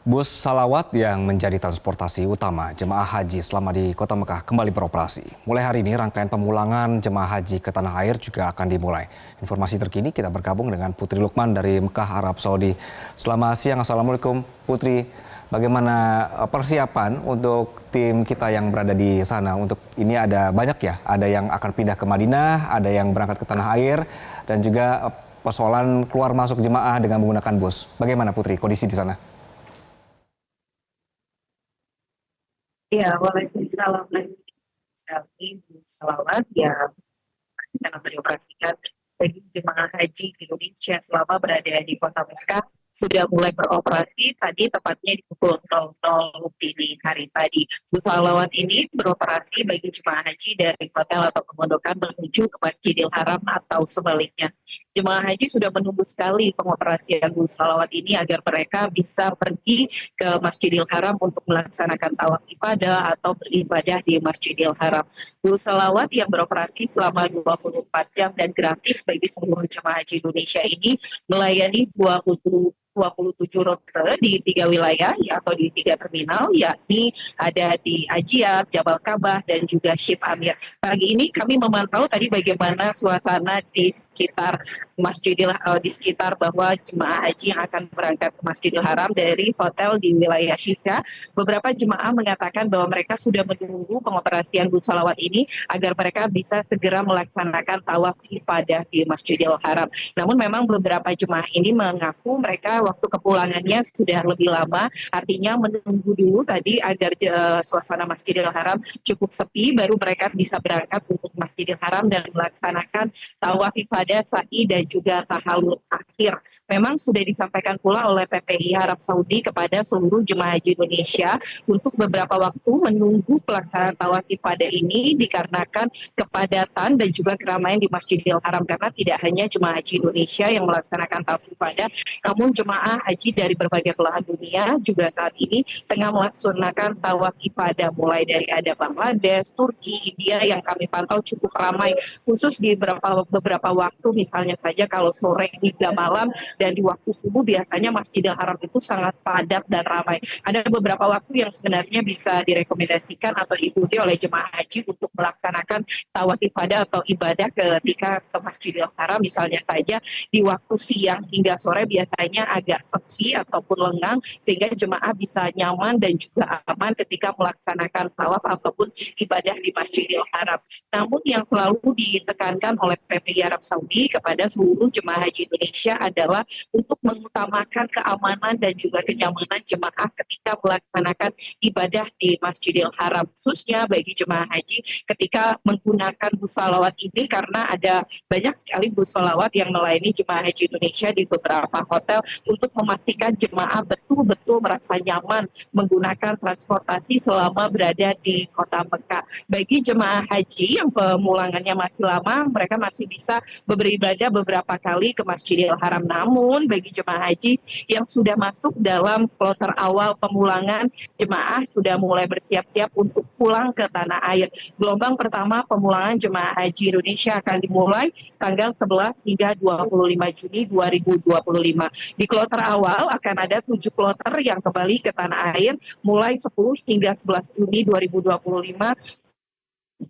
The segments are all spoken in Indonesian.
Bus salawat yang menjadi transportasi utama jemaah haji selama di Kota Mekah kembali beroperasi. Mulai hari ini rangkaian pemulangan jemaah haji ke tanah air juga akan dimulai. Informasi terkini kita bergabung dengan Putri Lukman dari Mekah, Arab Saudi. Selamat siang, Assalamualaikum Putri. Bagaimana persiapan untuk tim kita yang berada di sana? Untuk ini ada banyak ya, ada yang akan pindah ke Madinah, ada yang berangkat ke tanah air, dan juga persoalan keluar masuk jemaah dengan menggunakan bus. Bagaimana Putri kondisi di sana? Ya, waalaikumsalam sekali salawat yang akan dioperasikan bagi jemaah haji di Indonesia selama berada di Kota Mekah sudah mulai beroperasi tadi tepatnya di pukul 00 dini hari tadi. Bus salawat ini beroperasi bagi jemaah haji dari hotel atau pemondokan menuju ke Masjidil Haram atau sebaliknya. Jemaah haji sudah menunggu sekali pengoperasian bus salawat ini agar mereka bisa pergi ke Masjidil Haram untuk melaksanakan tawaf ibadah atau beribadah di Masjidil Haram. Bus salawat yang beroperasi selama 24 jam dan gratis bagi seluruh jemaah haji Indonesia ini melayani 27 rute di 3 wilayah atau di 3 terminal, yakni ada di Ajiat, Jabal Kabah, dan juga Ship Amir. Pagi ini kami memantau tadi bagaimana suasana di sekitar di sekitar bahwa jemaah haji yang akan berangkat ke Masjidil Haram dari hotel di wilayah Shisha. Beberapa jemaah mengatakan bahwa mereka sudah menunggu pengoperasian bus salawat ini agar mereka bisa segera melaksanakan tawaf ibadah di Masjidil Haram. Namun memang beberapa jemaah ini mengaku mereka waktu kepulangannya sudah lebih lama, artinya menunggu dulu tadi agar suasana Masjidil Haram cukup sepi, baru mereka bisa berangkat untuk Masjidil Haram dan melaksanakan tawaf ibadah, sa'i dan juga tahallul akhir. Memang sudah disampaikan pula oleh PPI Arab Saudi kepada seluruh jemaah haji Indonesia untuk beberapa waktu menunggu pelaksanaan tawaf ibadah ini dikarenakan kepadatan dan juga keramaian di Masjidil Haram, karena tidak hanya jemaah haji Indonesia yang melaksanakan tawaf ibadah, namun jemaah haji dari berbagai belahan dunia juga saat ini tengah melaksanakan tawaf ibadah, mulai dari ada Bangladesh, Turki, India yang kami pantau cukup ramai, khusus di beberapa waktu, misalnya saja kalau sore hingga malam dan di waktu subuh biasanya Masjidil Haram itu sangat padat dan ramai. Ada beberapa waktu yang sebenarnya bisa direkomendasikan atau diikuti oleh jemaah haji untuk melaksanakan tawaf ibadah atau ibadah ketika ke Masjidil Haram, misalnya saja di waktu siang hingga sore biasanya agak sepi ataupun lengang, sehingga jemaah bisa nyaman dan juga aman ketika melaksanakan tawaf ataupun ibadah di Masjidil Haram. Namun yang selalu ditekankan oleh PPI Arab Saudi kepada seluruh jemaah haji Indonesia adalah untuk mengutamakan keamanan dan juga kenyamanan jemaah ketika melaksanakan ibadah di Masjidil Haram, khususnya bagi jemaah haji ketika menggunakan bus salawat ini, karena ada banyak sekali bus salawat yang melayani jemaah haji Indonesia di beberapa hotel untuk memastikan jemaah betul-betul merasa nyaman menggunakan transportasi selama berada di Kota Mekah. Bagi jemaah haji yang pemulangannya masih lama, mereka masih bisa beribadah beberapa kali ke Masjidil Haram. Namun bagi jemaah haji yang sudah masuk dalam kloter awal pemulangan, jemaah sudah mulai bersiap-siap untuk pulang ke tanah air. Gelombang pertama pemulangan jemaah haji Indonesia akan dimulai tanggal 11 hingga 25 Juni 2025. Di kloter awal akan ada 7 kloter yang kembali ke tanah air mulai 10 hingga 11 Juni 2025.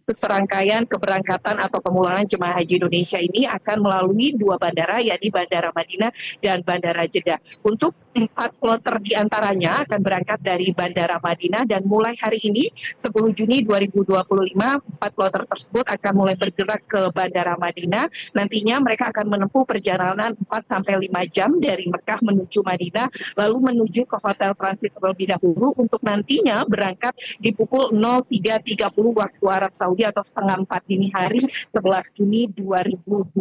Serangkaian keberangkatan atau pemulangan jemaah haji Indonesia ini akan melalui 2 bandara, yakni Bandara Madinah dan Bandara Jeddah. Untuk 4 kloter diantaranya akan berangkat dari Bandara Madinah, dan mulai hari ini 10 Juni 2025 4 kloter tersebut akan mulai bergerak ke Bandara Madinah. Nantinya mereka akan menempuh perjalanan 4-5 jam dari Mekah menuju Madinah, lalu menuju ke hotel transit terlebih dahulu untuk nantinya berangkat di pukul 03.30 waktu Arab Saudi atau setengah 4 dini hari 11 Juni 2025.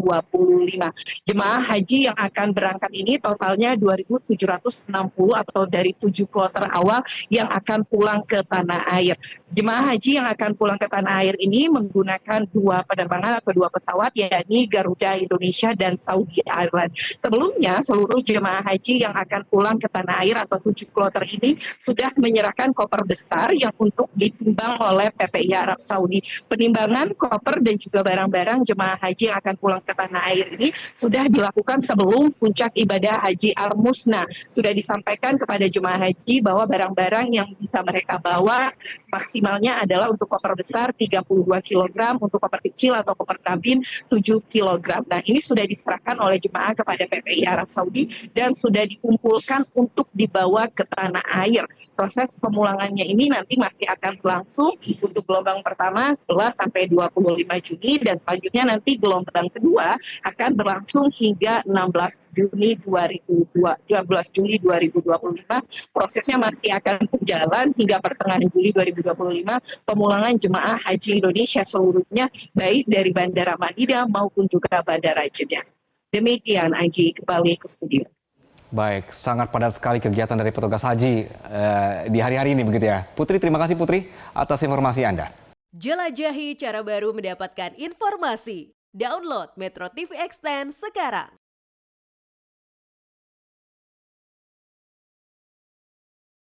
Jemaah haji yang akan berangkat ini totalnya 2.760 atau dari 7 kloter awal yang akan pulang ke tanah air. Jemaah haji yang akan pulang ke tanah air ini menggunakan 2 penerbangan atau 2 pesawat, yakni Garuda Indonesia dan Saudi Airlines. Sebelumnya seluruh jemaah haji yang akan pulang ke tanah air atau 7 kloter ini sudah menyerahkan koper besar yang untuk ditimbang oleh PPI Arab Saudi. penimbangan koper dan juga barang-barang jemaah haji yang akan pulang ke tanah air ini sudah dilakukan sebelum puncak ibadah haji Al-Musna. Sudah disampaikan kepada jemaah haji bahwa barang-barang yang bisa mereka bawa maksimalnya adalah untuk koper besar 32 kg, untuk koper kecil atau koper kabin 7 kg. Nah, ini sudah diserahkan oleh jemaah kepada PPI Arab Saudi dan sudah dikumpulkan untuk dibawa ke tanah air. Proses pemulangannya ini nanti masih akan berlangsung untuk gelombang pertama 11 sampai 25 Juni dan selanjutnya nanti gelombang kedua akan berlangsung hingga 16 Juni 2025. Prosesnya masih akan berjalan hingga pertengahan Juli 2025. Pemulangan jemaah haji Indonesia seluruhnya baik dari Bandara Madinah maupun juga Bandara Jeddah. Demikian Agi, kembali ke studio. Baik, sangat padat sekali kegiatan dari petugas haji di hari-hari ini begitu ya. Putri, terima kasih Putri atas informasi Anda. Jelajahi cara baru mendapatkan informasi. Download Metro TV Extend sekarang.